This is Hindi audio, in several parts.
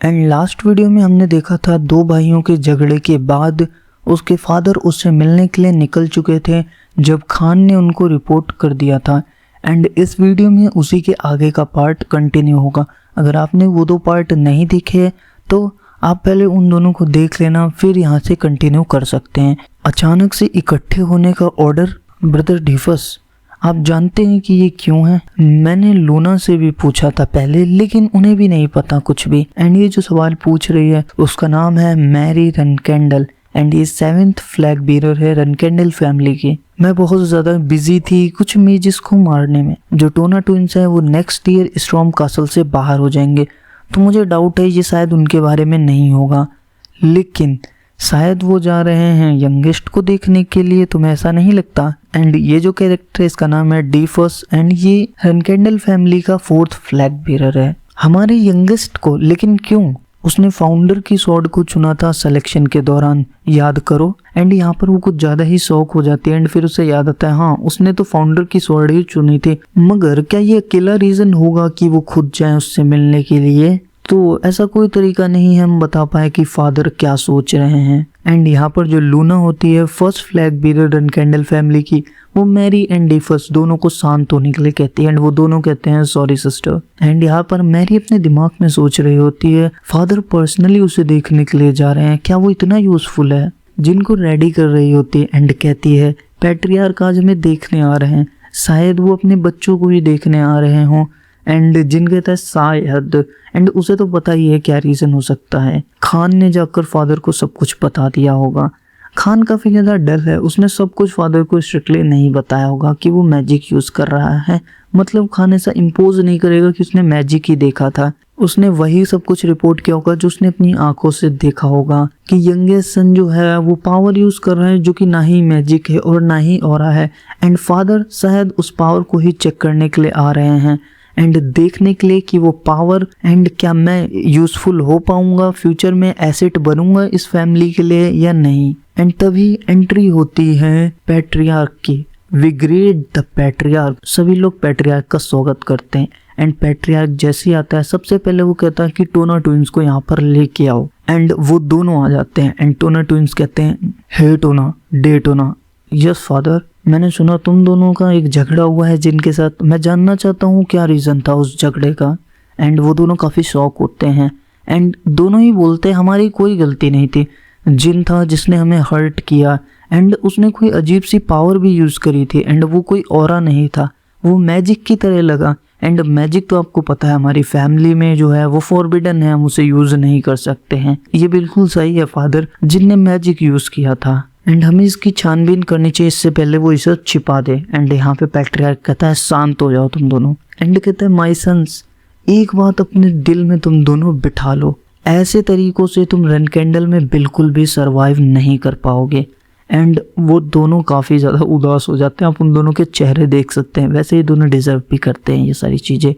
एंड लास्ट वीडियो में हमने देखा था दो भाइयों के झगड़े के बाद उसके फादर उससे मिलने के लिए निकल चुके थे जब खान ने उनको रिपोर्ट कर दिया था। एंड इस वीडियो में उसी के आगे का पार्ट कंटिन्यू होगा। अगर आपने वो दो पार्ट नहीं देखे तो आप पहले उन दोनों को देख लेना, फिर यहाँ से कंटिन्यू कर सकते हैं। अचानक से इकट्ठे होने का ऑर्डर ब्रदर डीफस, आप जानते हैं कि ये क्यों है? मैंने लूना से भी पूछा था पहले, लेकिन उन्हें भी नहीं पता कुछ भी। एंड ये जो सवाल पूछ रही है उसका नाम है मैरी रनकेंडल एंड ये 7th फ्लैग बीरर है रनकेंडल फैमिली की। मैं बहुत ज़्यादा बिजी थी कुछ मेजेस को मारने में। जो टोना ट्विंस है वो नेक्स्ट ईयर स्टॉर्म कासल से बाहर हो जाएंगे, तो मुझे डाउट है ये शायद उनके बारे में नहीं होगा, लेकिन शायद वो जा रहे हैं यंगेस्ट को देखने के लिए, तुम्हें ऐसा नहीं लगता? एंड ये जो कैरेक्टर है इसका नाम है डीफस एंड ये रनकेंडल फैमिली का 4th फ्लैग बीरर है। हमारे यंगेस्ट को, लेकिन क्यों? उसने फाउंडर की स्वॉर्ड को चुना था सिलेक्शन के दौरान, याद करो। एंड यहाँ पर वो कुछ ज्यादा ही शौक हो जाती है एंड फिर उसे याद आता है हाँ उसने तो फाउंडर की स्वॉर्ड ही चुनी थी। मगर क्या ये अकेला रीजन होगा कि वो खुद जाए उससे मिलने के लिए? तो ऐसा कोई तरीका नहीं है हम बता पाए कि फादर क्या सोच रहे हैं। एंड यहाँ पर जो लूना होती है 1st फ्लैग बीरर रनकेंडल फैमिली की, वो मैरी एंड डीफस दोनों को शांत होने के लिए कहती है एंड वो दोनों कहते हैं सॉरी सिस्टर। एंड यहाँ पर मैरी अपने दिमाग में सोच रही होती है फादर पर्सनली उसे देखने के लिए जा रहे हैं, क्या वो इतना यूजफुल है? जिनको रेडी कर रही होती है एंड कहती है पैट्रियार्क आज हमें देखने आ रहे हैं, शायद वो अपने बच्चों को ही देखने आ रहे हों। एंड जिन कहता है शायद, एंड उसे तो पता ही है क्या रीजन हो सकता है। खान ने जाकर फादर को सब कुछ बता दिया होगा। खान काफी ज्यादा डर है, उसने सब कुछ फादर को स्ट्रिक्टली नहीं बताया होगा कि वो मैजिक यूज कर रहा है। मतलब खान ऐसा इम्पोज नहीं करेगा कि उसने मैजिक ही देखा था, उसने वही सब कुछ रिपोर्ट किया होगा जो उसने अपनी आंखों से देखा होगा कि यंगेस्ट सन जो है वो पावर यूज कर रहा है जो कि ना ही मैजिक है और ना ही ऑरा है। एंड फादर शायद उस पावर को ही चेक करने के लिए आ रहे हैं एंड देखने के लिए कि वो पावर एंड क्या मैं यूजफुल हो पाऊंगा, फ्यूचर में एसेट बनूंगा इस फैमिली के लिए या नहीं। एंड तभी एंट्री होती है पैट्रियार्क की। वी ग्रेट द पैट्रियार्क, सभी लोग पैट्रियार्क का स्वागत करते हैं। एंड पैट्रियार्क जैसे ही आता है सबसे पहले वो कहता है कि टोना ट्विंस को यहाँ पर लेके आओ। एंड वो दोनों आ जाते हैं एंड टोना ट्विंस कहते हैं हे टोना, डे टोना। यस फादर, मैंने सुना तुम दोनों का एक झगड़ा हुआ है जिनके साथ, मैं जानना चाहता हूँ क्या रीज़न था उस झगड़े का। एंड वो दोनों काफ़ी शॉक होते हैं एंड दोनों ही बोलते हैं हमारी कोई गलती नहीं थी, जिन था जिसने हमें हर्ट किया एंड उसने कोई अजीब सी पावर भी यूज़ करी थी एंड वो कोई ऑरा नहीं था, वो मैजिक की तरह लगा। एंड मैजिक तो आपको पता है हमारी फैमिली में जो है वो फॉरबिडन है, हम उसे यूज़ नहीं कर सकते हैं। ये बिल्कुल सही है फादर, जिनने मैजिक यूज़ किया था एंड हमें इसकी छानबीन करनी चाहिए इससे पहले वो इसे छिपा दे। एंड यहाँ पे पैट्रियार्क कहता है शांत हो जाओ तुम दोनों। एंड कहता है माय सन्स, एक बात अपने दिल में तुम दोनों बिठा लो, ऐसे तरीकों से तुम रनकेंडल में बिल्कुल भी सरवाइव नहीं कर पाओगे। एंड वो दोनों काफ़ी ज़्यादा उदास हो जाते हैं, आप उन दोनों के चेहरे देख सकते हैं, वैसे ये दोनों डिजर्व भी करते हैं ये सारी चीज़ें।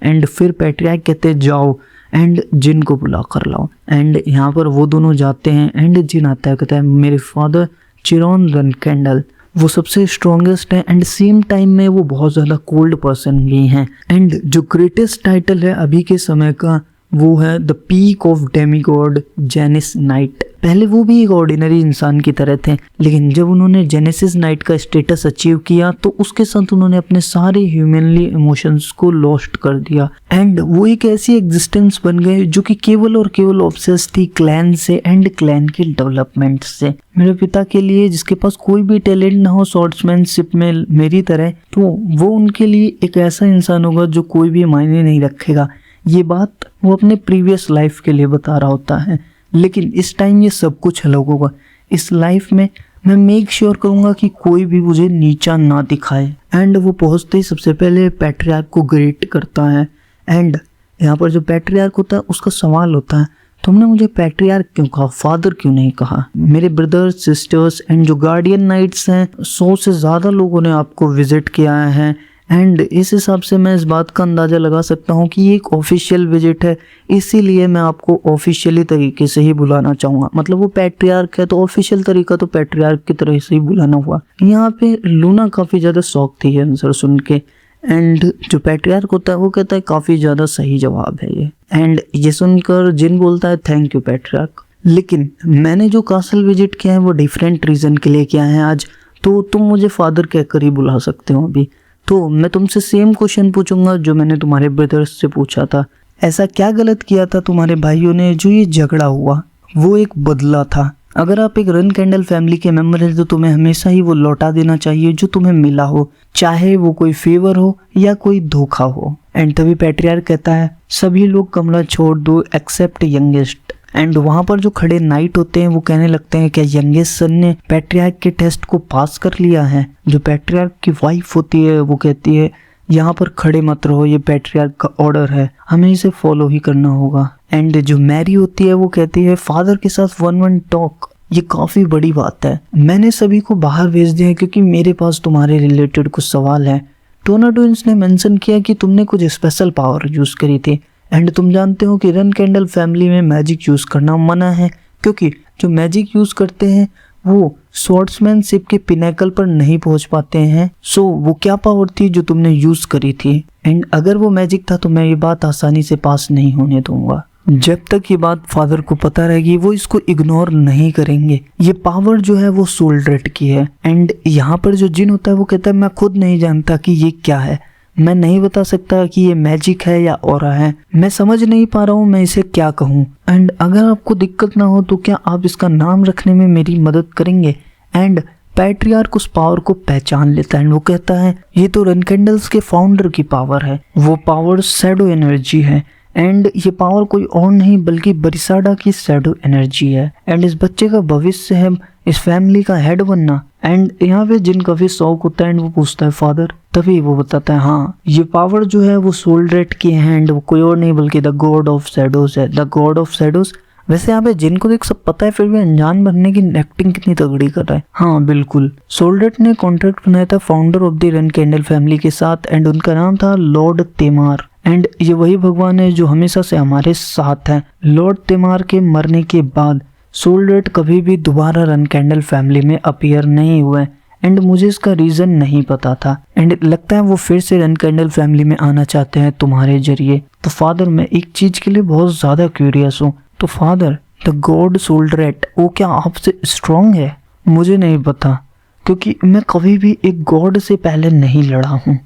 एंड फिर पैट्रियार्क कहते हैं जाओ एंड जिन को बुला कर लाओ। एंड यहाँ पर वो दोनों जाते हैं एंड जिन आता है कहता है मेरे फादर चिरोन रनकेंडल वो सबसे स्ट्रॉन्गेस्ट है एंड सेम टाइम में वो बहुत ज़्यादा कोल्ड पर्सन भी हैं। एंड जो ग्रेटेस्ट टाइटल है अभी के समय का वो है द पीक ऑफ डेमीगॉड जेनिस नाइट। पहले वो भी एक ऑर्डिनरी इंसान की तरह थे, लेकिन जब उन्होंने जेनेसिस नाइट का स्टेटस अचीव किया तो उसके साथ उन्होंने अपने सारे ह्यूमनली इमोशंस को लॉस्ट कर दिया एंड वो एक ऐसी एग्जिस्टेंस बन गए जो कि केवल और केवल ऑब्सेस थी क्लैन से एंड क्लैन के डेवलपमेंट से। मेरे पिता के लिए जिसके पास कोई भी टैलेंट ना हो स्वॉर्ड्समैनशिप में मेरी तरह, तो वो उनके लिए एक ऐसा इंसान होगा जो कोई भी मायने नहीं रखेगा। ये बात वो अपने प्रीवियस लाइफ के लिए बता रहा होता है, लेकिन इस टाइम ये सब कुछ अलग होगा। इस लाइफ में मैं मेक श्योर करूँगा कि कोई भी मुझे नीचा ना दिखाए। एंड वो पहुँचते ही सबसे पहले पैट्रियार्क को ग्रेट करता है। एंड यहाँ पर जो पैट्रियार्क होता है उसका सवाल होता है तुमने मुझे पैट्रियार्क क्यों कहा, फादर क्यों नहीं कहा? मेरे ब्रदर्स सिस्टर्स एंड जो गार्डियन नाइट्स हैं 100 से ज़्यादा लोगों ने आपको विजिट किया है एंड इस हिसाब से मैं इस बात का अंदाज़ा लगा सकता हूँ कि ये एक ऑफिशियल विजिट है, इसीलिए मैं आपको ऑफिशियली तरीके से ही बुलाना चाहूँगा। मतलब वो पैट्रियार्क है तो ऑफिशियल तरीका तो पैट्रियार्क की तरह से ही बुलाना हुआ। यहाँ पे लूना काफ़ी ज़्यादा शौक थी आंसर सुन के एंड जो पैट्रियार्क होता है वो कहता है काफ़ी ज़्यादा सही जवाब है ये। एंड ये सुनकर जिन बोलता है थैंक यू पैट्रियार्क, लेकिन मैंने जो कासल विजिट किया है वो डिफरेंट रीज़न के लिए किया है आज, तो तुम मुझे फादर कहकर ही बुला सकते हो अभी। तो मैं तुमसे सेम क्वेश्चन पूछूंगा जो मैंने तुम्हारे ब्रदर्स से पूछा था। ऐसा क्या गलत किया था तुम्हारे भाइयों ने जो ये झगड़ा हुआ? वो एक बदला था। अगर आप एक रन कैंडल फैमिली के मेंबर हैं तो तुम्हें हमेशा ही वो लौटा देना चाहिए जो तुम्हें मिला हो, चाहे वो कोई फेवर हो या कोई धोखा हो। एंड तभी पैट्रियार्क कहता है सभी लोग कमरा छोड़ दो एक्सेप्ट यंगेस्ट। एंड वहाँ पर जो खड़े नाइट होते हैं वो कहने लगते हैं क्या यंगेस्ट सन ने पैट्रियार्क के टेस्ट को पास कर लिया है? जो पैट्रियार्क की वाइफ होती है वो कहती है यहाँ पर खड़े मत रहो, ये पैट्रियार्क का ऑर्डर है, हमें इसे फॉलो ही करना होगा। एंड जो मैरी होती है वो कहती है फादर के साथ वन टॉक, ये काफ़ी बड़ी बात है। मैंने सभी को बाहर भेज दिया है क्योंकि मेरे पास तुम्हारे रिलेटेड कुछ सवाल है। टोना ट्विंस ने मेंशन किया कि तुमने कुछ स्पेशल पावर यूज़ करी थी एंड तुम जानते हो कि रन कैंडल फैमिली में मैजिक यूज़ करना मना है क्योंकि जो मैजिक यूज़ करते हैं वो स्वॉर्ड्समैनशिप के पिनेकल पर नहीं पहुंच पाते हैं। सो वो क्या पावर थी जो तुमने यूज़ करी थी? एंड अगर वो मैजिक था तो मैं ये बात आसानी से पास नहीं होने दूंगा। जब तक ये बात फादर को पता रहेगी वो इसको इग्नोर नहीं करेंगे। ये पावर जो है वो सोल्ड्रेट की है। एंड यहाँ पर जो जिन होता है वो कहता है मैं खुद नहीं जानता कि ये क्या है, मैं नहीं बता सकता कि ये मैजिक है या ऑरा है, मैं समझ नहीं पा रहा हूँ मैं इसे क्या कहूँ। एंड अगर आपको दिक्कत ना हो तो क्या आप इसका नाम रखने में मेरी मदद करेंगे? एंड पैट्रियार्क उस पावर को पहचान लेता है एंड वो कहता है ये तो रन कैंडल्स के फाउंडर की पावर है, वो पावर शैडो एनर्जी है। एंड ये पावर कोई और नहीं बल्कि बरिसाडा की शैडो एनर्जी है। एंड इस बच्चे का भविष्य है इस फैमिली का हेड बनना। एंड यहाँ पे जिन काफी शौक होता है एंड वो पूछता है फादर, तभी वो बताता है हाँ ये पावर जो है वो सोल्ड्रेट की है एंड वो कोई और नहीं बल्कि द गॉड ऑफ शैडोज है, द गॉड ऑफ शैडोज। वैसे यहाँ पे जिनको देख सब पता है फिर भी अनजान बनने की एक्टिंग कितनी तगड़ी कर रहा है। हाँ बिल्कुल, सोल्ड्रेट ने कॉन्ट्रैक्ट बनाया था founder of the run candle family के साथ एंड उनका नाम था लॉर्ड तेमार। एंड ये वही भगवान है जो हमेशा से हमारे साथ है। लॉर्ड तेमार के मरने के बाद सोल्ड्रेट कभी भी दोबारा रन कैंडल फैमिली में अपीयर नहीं हुए एंड मुझे इसका रीजन नहीं पता था। एंड लगता है वो फिर से रन कैंडल फैमिली में आना चाहते हैं तुम्हारे जरिए। तो फादर मैं एक चीज के लिए बहुत ज्यादा क्यूरियस हूँ। तो फादर द गॉड सोल्ड्रेट वो क्या आपसे स्ट्रॉन्ग है? मुझे नहीं पता क्योंकि मैं कभी भी एक गॉड से पहले नहीं लड़ा हूँ।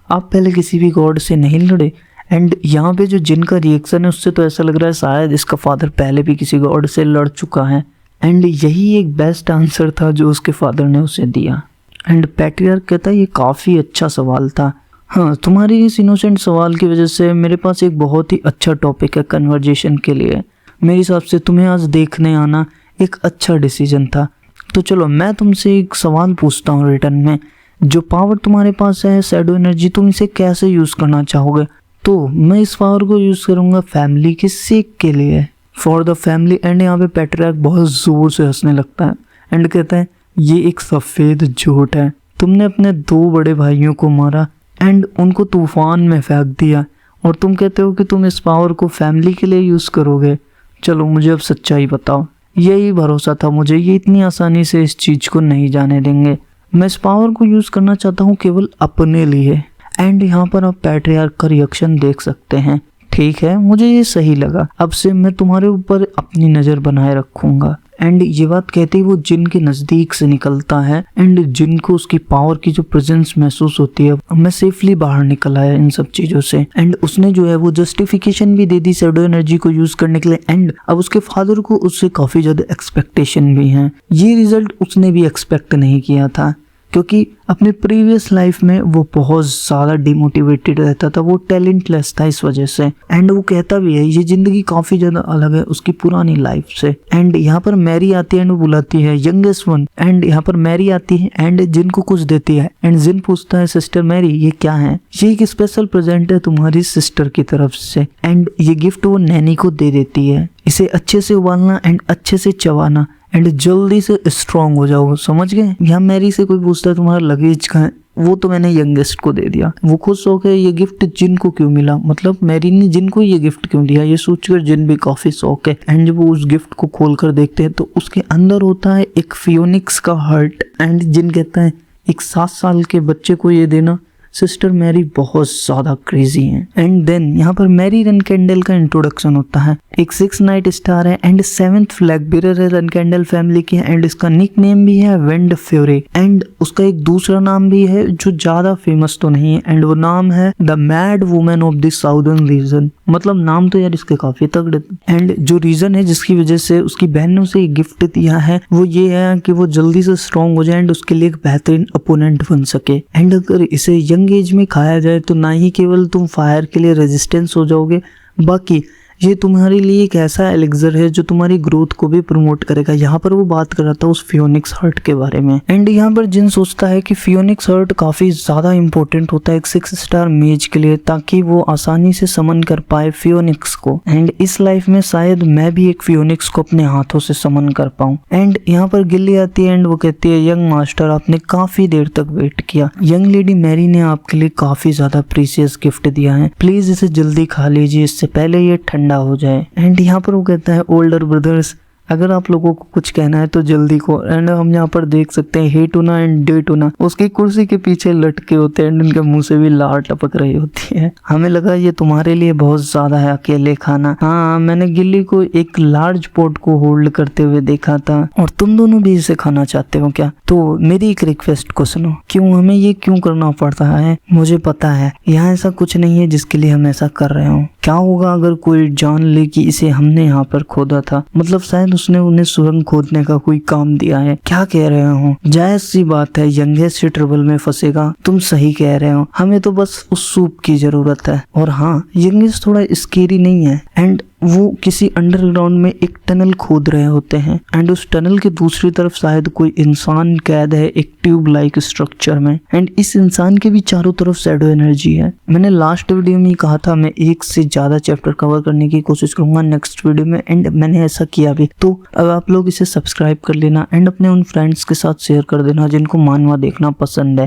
आप पहले किसी भी गॉड से नहीं लड़े? एंड यहाँ पे जो जिनका रिएक्शन है उससे तो ऐसा लग रहा है शायद इसका फादर पहले भी किसी गॉड से लड़ चुका है। एंड यही एक बेस्ट आंसर था जो उसके फादर ने उसे दिया। एंड पैट्रियार्क कहता है ये काफ़ी अच्छा सवाल था। हाँ तुम्हारी इस इनोसेंट सवाल की वजह से मेरे पास एक बहुत ही अच्छा टॉपिक है कन्वर्जेशन के लिए। मेरे हिसाब से तुम्हें आज देखने आना एक अच्छा डिसीजन था। तो चलो मैं तुमसे एक सवाल पूछता हूँ रिटर्न में। जो पावर तुम्हारे पास है शैडो एनर्जी, तुम इसे कैसे यूज़ करना चाहोगे? तो मैं इस पावर को यूज़ करूँगा फैमिली के सेक के लिए, फॉर द फैमिली। एंड यहाँ पे पैट्रियार्क बहुत ज़ोर से हंसने लगता है एंड कहता है ये एक सफ़ेद झूठ है। तुमने अपने 2 बड़े भाइयों को मारा एंड उनको तूफान में फेंक दिया और तुम कहते हो कि तुम इस पावर को फैमिली के लिए यूज़ करोगे। चलो मुझे अब सच्चाई बताओ। यही भरोसा था मुझे, ये इतनी आसानी से इस चीज़ को नहीं जाने देंगे। मैं इस पावर को यूज़ करना चाहता हूँ केवल अपने लिए। एंड यहाँ पर आप पैट्रियार्क का रिएक्शन देख सकते हैं। ठीक है मुझे ये सही लगा, अब से मैं तुम्हारे ऊपर अपनी नज़र बनाए रखूँगा। एंड ये बात कहते ही वो जिन के नज़दीक से निकलता है एंड जिन को उसकी पावर की जो प्रेजेंस महसूस होती है। मैं सेफली बाहर निकल आया इन सब चीज़ों से। एंड उसने जो है वो जस्टिफिकेशन भी दे दी शैडो एनर्जी को यूज़ करने के लिए। एंड अब उसके फादर को उससे काफ़ी ज़्यादा एक्सपेक्टेशन भी हैं। ये रिजल्ट उसने भी एक्सपेक्ट नहीं किया था क्योंकि अपने प्रीवियस लाइफ में वो बहुत ज़्यादा डिमोटिवेटेड रहता था, वो टैलेंटलेस था इस वजह से। एंड वो कहता भी है ये ज़िंदगी काफ़ी ज़्यादा अलग है उसकी पुरानी लाइफ से। एंड यहाँ पर मैरी आती है एंड वो बुलाती है यंगेस्ट वन। एंड यहाँ पर मैरी आती है एंड जिन को कुछ देती है एंड जिन पूछता है सिस्टर मैरी ये क्या है? ये एक स्पेशल प्रेजेंट है तुम्हारी सिस्टर की तरफ से। एंड ये गिफ्ट वो नैनी को दे देती है। इसे अच्छे से उबालना एंड अच्छे से चबाना एंड जल्दी से स्ट्रॉन्ग हो जाओ, समझ गए? यहाँ मैरी से कोई पूछता है तुम्हारा लगेज कहाँ है? वो तो मैंने यंगेस्ट को दे दिया। वो खुद शौक है ये गिफ्ट जिन को क्यों मिला, मतलब मैरी ने जिन को ये गिफ्ट क्यों दिया, ये सोचकर जिन भी काफी शौक है। एंड जब वो उस गिफ्ट को खोल कर देखते हैं तो उसके अंदर होता है एक फियोनिक्स का हार्ट। एंड जिन कहता है एक 7 साल के बच्चे को ये देना सिस्टर मैरी बहुत ज्यादा क्रेजी है। एंड देन यहाँ पर मैरी रन कैंडल का इंट्रोडक्शन होता है। एक 6 नाइट स्टार है एंड 7th फ्लैग बीरर है रन कैंडल फैमिली की एंड इसका निक नेम भी है विंड फ्यूरी एंड उसका एक दूसरा नाम भी है जो ज्यादा फेमस तो नहीं है एंड वो नाम है the mad women of the southern region. मतलब नाम तो यार इसके काफी तगड़े। एंड जो रीजन है जिसकी वजह से उसकी बहन ने उसे गिफ्ट दिया है वो ये है कि वो जल्दी से स्ट्रॉन्ग हो जाए एंड उसके लिए एक बेहतरीन अपोनेंट बन सके। एंड अगर इसे यंग एज में खाया जाए तो ना ही केवल तुम फायर के लिए रेजिस्टेंस हो जाओगे, बाकी ये तुम्हारे लिए एक ऐसा एलिक्सर है जो तुम्हारी ग्रोथ को भी प्रमोट करेगा। यहाँ पर वो बात कर रहा था उस फियोनिक्स हर्ट के बारे में। एंड यहाँ पर जिन सोचता है कि फियोनिक्स हर्ट काफी ज्यादा इंपॉर्टेंट होता है एक 6 स्टार मेज के लिए ताकि वो आसानी से समन कर पाए फियोनिक्स को। एंड इस लाइफ में शायद मैं भी एक फियोनिक्स को अपने हाथों से समन कर पाऊं। एंड यहाँ पर गिल्ली आती है एंड वो कहती है यंग मास्टर आपने काफी देर तक वेट किया, यंग लेडी मैरी ने आपके लिए काफी ज्यादा प्रीशियस गिफ्ट दिया है, प्लीज इसे जल्दी खा लीजिए इससे पहले ये ठंडा हो जाए। एंड यहाँ पर वो कहता है ओल्डर ब्रदर्स अगर आप लोगों को कुछ कहना है तो जल्दी को। एंड हम यहाँ पर देख सकते हैं हे टूना एंड डे टूना उसकी कुर्सी के पीछे लटके होते हैं एंड उनके मुंह से भी लार टपक रही होती है। हमें लगा ये तुम्हारे लिए बहुत ज्यादा है अकेले खाना। हाँ मैंने गिल्ली को एक लार्ज पॉट को होल्ड करते हुए देखा था और तुम दोनों भी इसे खाना चाहते हो क्या? तो मेरी एक रिक्वेस्ट को सुनो, क्यों हमें ये क्यों करना पड़ रहा है? मुझे पता है यहाँ ऐसा कुछ नहीं है जिसके लिए हम ऐसा कर रहे हो। क्या होगा अगर कोई जान ले कि इसे हमने यहाँ पर खोदा था, मतलब शायद उसने उन्हें सुरंग खोदने का कोई काम दिया है। क्या कह रहे हो? जायज सी बात है यंगेस्ट ट्रबल में फंसेगा, तुम सही कह रहे हो, हमें तो बस उस सूप की जरूरत है। और हाँ यंगेस्ट थोड़ा स्केरी नहीं है एंड वो किसी अंडरग्राउंड में एक टनल खोद रहे होते हैं एंड उस टनल के दूसरी तरफ शायद कोई इंसान कैद है एक ट्यूब लाइक स्ट्रक्चर में एंड इस इंसान के भी चारों तरफ शैडो एनर्जी है। मैंने लास्ट वीडियो में कहा था मैं एक से ज्यादा चैप्टर कवर करने की कोशिश करूंगा नेक्स्ट वीडियो में एंड मैंने ऐसा किया भी। तो अब आप लोग इसे सब्सक्राइब कर लेना एंड अपने उन फ्रेंड्स के साथ शेयर कर देना जिनको मानवा देखना पसंद है।